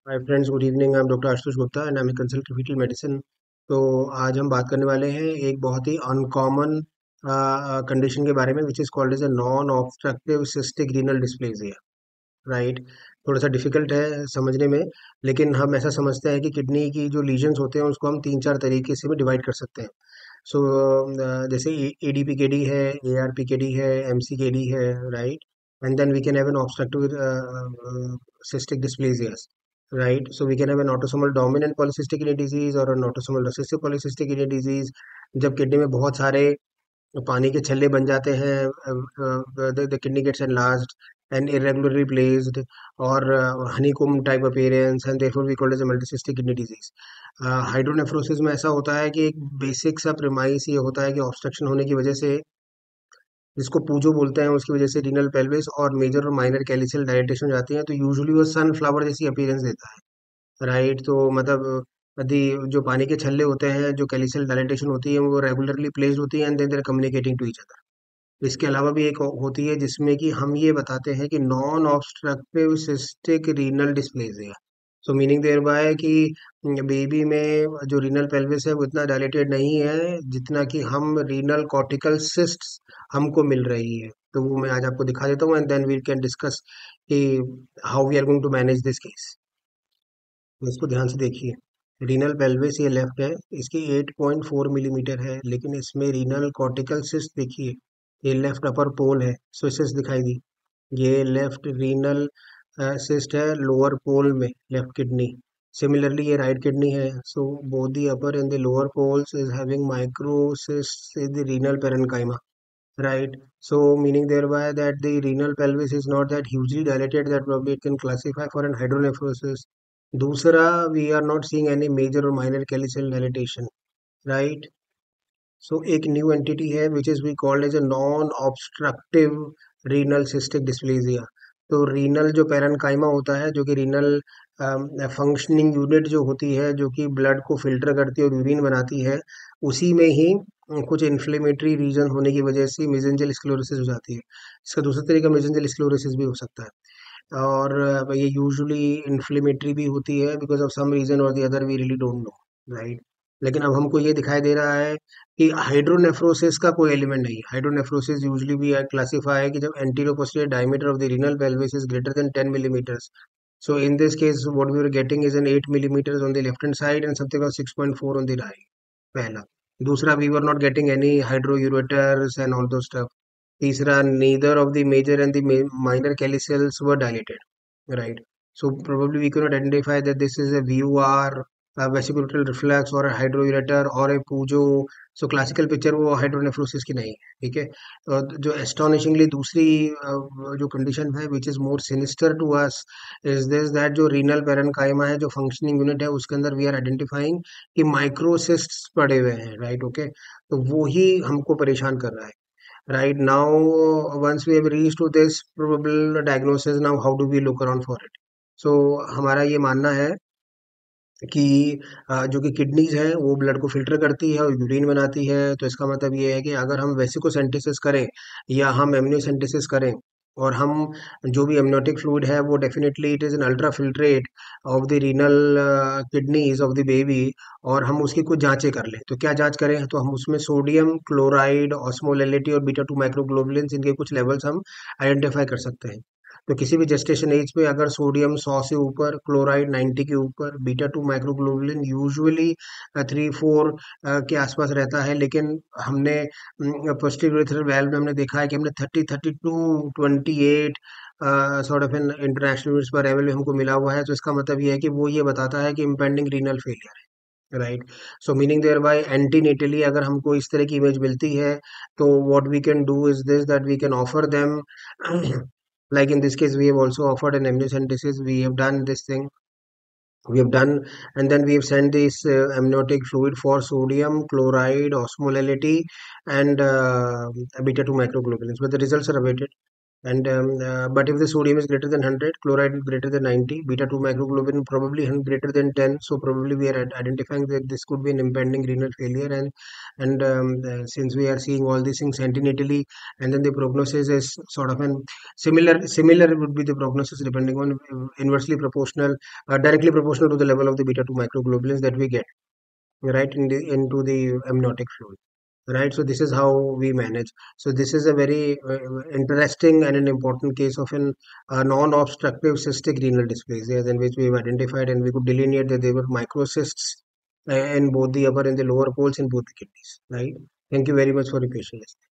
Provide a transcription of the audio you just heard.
Hi friends, good evening. I am doctor Ashutosh Gupta and I am consultant foetal medicine. तो आज हम बात करने वाले हैं एक बहुत ही अनकॉमन कंडीशन के बारे में, which is called as a non obstructive cystic renal dysplasia. Right. थोड़ा सा डिफिकल्ट है समझने में, लेकिन हम ऐसा समझते हैं कि किडनी की जो लीजन्स होते हैं उसको हम तीन चार तरीके से भी डिवाइड कर सकते हैं। सो जैसे A D P K D है, A R P K D है, एम सी के डी है। Right. And then we can have an obstructive cystic dysplasias, right? So we can have an autosomal dominant polycystic kidney disease or an autosomal recessive polycystic kidney disease। जब kidney में बहुत सारे पानी के छल्ले बन जाते हैं, the kidney gets enlarged and irregularly placed, और honeycomb type appearance, and therefore we call it as a multicystic kidney disease। Hydronephrosis में ऐसा होता है कि एक बेसिक सा प्रेमाइस ये होता है कि ऑब्स्ट्रक्शन होने की वजह से, जिसको पूजो बोलते हैं, उसकी वजह से रीनल पेल्विस और मेजर और माइनर कैलिसियल डायलेटेशन हो जाती है, तो यूजुअली वो सनफ्लावर जैसी अपीयरेंस देता है। राइट। तो मतलब यदि जो पानी के छल्ले होते हैं, जो कैलिसियल डायलेटेशन होती है, वो रेगुलरली प्लेस्ड होती है and then they are communicating to each other. इसके अलावा भी एक होती है जिसमें कि हम ये बताते हैं कि non obstructive cystic renal dysplasia. So meaning thereby कि बेबी में जो रीनल पेल्विस है वो इतना डायलेटेड नहीं है जितना कि हम रीनल कॉर्टिकल सिस्ट्स हमको मिल रही है। तो वो मैं आज आपको दिखा देता हूँ and then we can discuss कि how we are going to manage this case. तो इसको ध्यान से देखिए। रीनल पेल्विस ये लेफ्ट है, इसकी 8.4 मिलीमीटर है, लेकिन इसमें रीनल कॉर्टिकल सिस्ट देखिए, ये लेफ्ट अपर पोल है, सिस्ट दिखाई दी। ये लेफ्ट रीनल सिस्ट है लोअर पोल में, लेफ्ट किडनी। सिमिलरली ये राइट किडनी है। So both the upper and the lower poles is having microcyst in the renal parenchyma, right? So meaning thereby that the renal pelvis is not that hugely dilated that probably it can classify for an hydronephrosis. दूसरा, we are not seeing any major or minor calyceal dilatation, right? So एक new entity है which is we called as a non obstructive renal cystic dysplasia. तो renal जो parenchyma होता है, जो कि renal functioning unit जो होती है, जो कि ब्लड को फिल्टर करती है और यूरिन बनाती है, उसी में ही कुछ इन्फ्लेमेटरी रीजन होने की वजह से मेसेंजल स्क्लेरोसिस हो जाती है। इसका दूसरा तरीका मेसेंजल स्क्लेरोसिस भी हो सकता है, और ये यूजुअली इन्फ्लेमेटरी भी होती है बिकॉज ऑफ सम रीजन और the other, we really don't know. Right. लेकिन अब हमको ये दिखाई दे रहा है कि हाइड्रोनेफ्रोसिस का कोई एलिमेंट नहीं है। हाइड्रोनेफ्रोसिस यूजुअली भी क्लासीफाई है कि जब anterior posterior diameter of the renal pelvis is greater than 10 millimeters. So in this case what we were getting is an 8 millimeters on the left hand side and something of 6.4 on the right, पहला। दूसरा, we were not getting any hydroureters and all those stuff। तीसरा, neither of the major and the minor calicels were dilated, right? So probably we cannot identify that this is a VUR, a vesicular reflux or a hydroureter or a Pujo। So classical picture वो hydronephrosis की नहीं है। ठीक है। जो एस्टोनिशिंगली दूसरी जो condition है which is more sinister to us is this that जो रीनल पेरेन्काइमा है, जो फंक्शनिंग यूनिट है, उसके अंदर वी आर आइडेंटिफाइंग कि माइक्रोसिस्ट्स पड़े हुए हैं। राइट। ओके। तो वो ही हमको परेशान कर रहा है। Right now, once we have reached to this probable diagnosis, now how do we look around for it? So हमारा ये मानना है कि जो कि किडनीज है वो ब्लड को फिल्टर करती है और यूरिन बनाती है। तो इसका मतलब ये है कि अगर हम वेसिकोसेंटेसिस करें या हम एमनियोसेंटेसिस करें, और हम जो भी एमनियोटिक फ्लूइड है वो definitely it is an ultra filtrate of the renal kidneys of the baby, और हम उसकी कुछ जांचें कर लें, तो क्या जांच करें? तो हम उसमें सोडियम क्लोराइड, ऑस्मोलेलिटी और बीटा टू माइक्रोग्लोबुलिन्स, इनके कुछ लेवल्स हम आइडेंटिफाई कर सकते हैं। तो किसी भी जेस्टेशन एज पे अगर सोडियम 100 से ऊपर, क्लोराइड 90 के ऊपर, बीटा टू माइक्रोग्लोबुलिन यूजुअली 3-4 के आसपास रहता है, लेकिन हमने पोस्टीरियर यूरेथ्रल वाल्व में हमने देखा है कि हमने 30, 32, 28 sort of an international units पर लेवल हमको मिला हुआ है। तो इसका मतलब ये है कि वो ये बताता है कि इम्पेंडिंग रीनल फेलियर है। Right. So meaning thereby antenatally अगर हमको इस तरह की इमेज मिलती है, तो what we can do is this that we can offer them like in this case we have also offered an amniocentesis. We have done this thing, we have done, and then we have sent this amniotic fluid for sodium chloride, osmolality, and beta 2 microglobulins, but the results are awaited. And but if the sodium is greater than 100, chloride is greater than 90, beta 2 microglobulin probably greater than 10, so probably we are identifying that this could be an impending renal failure. And since we are seeing all these things antenatally, and then the prognosis is sort of an similar would be the prognosis depending on inversely proportional, directly proportional to the level of the beta 2 microglobulins that we get right into the amniotic fluid, right? So this is how we manage. So this is a very interesting and an important case of an non-obstructive cystic renal dysplasia, in which we've identified and we could delineate that there were microcysts in both the upper and the lower poles in both the kidneys, right? Thank you very much for your patience.